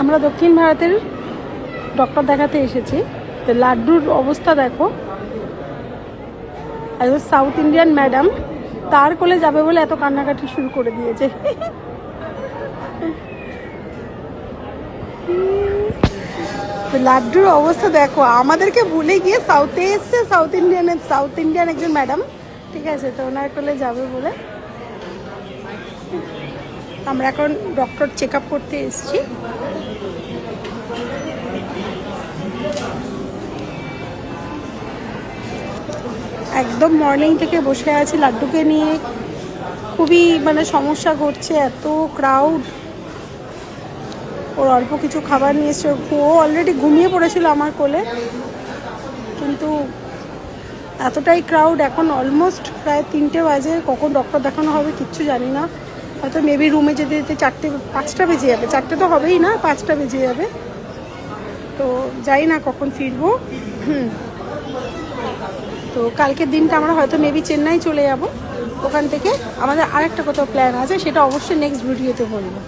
আমরা দক্ষিণ ভারতের ডক্টর দেখাতে এসেছি। তো লাড্ডুর অবস্থা দেখো, একজন সাউথ ইন্ডিয়ান ম্যাডাম তার কোলে যাবে বলে এত কান্নাকাটি শুরু করে দিয়েছে। তো লাড্ডুর অবস্থা দেখো, আমাদেরকে ভুলে গিয়ে সাউথে এসছে, সাউথ ইন্ডিয়ান একজন ম্যাডাম, ঠিক আছে, তো ওনার কোলে যাবে বলে। আমরা এখন ডক্টর চেক আপ করতে এসেছি। একদম মর্নিং থেকে বসে আছি লাড্ডুকে নিয়ে, খুবই মানে সমস্যা ঘটছে, এত ক্রাউড। ওর অল্প কিছু খাবার নিয়ে এসছে, ও অলরেডি ঘুমিয়ে পড়েছিল আমার কোলে, কিন্তু এতটাই ক্রাউড। এখন অলমোস্ট প্রায় 3টে বাজে, কখন ডক্টর দেখানো হবে কিচ্ছু জানি না। হয়তো মেবি রুমে যেতে যেতে 5টা বেজে যাবে, 4টে তো হবেই না, 5টা বেজে যাবে। তো যাই না কখন ফিরবো। তো কালকের দিনটা আমরা হয়তো মেবি চেন্নাই চলে যাব, ওখান থেকে আমাদের আরেকটা কোথাও প্ল্যান আছে, সেটা অবশ্যই নেক্সট ভিডিওতে বলবো।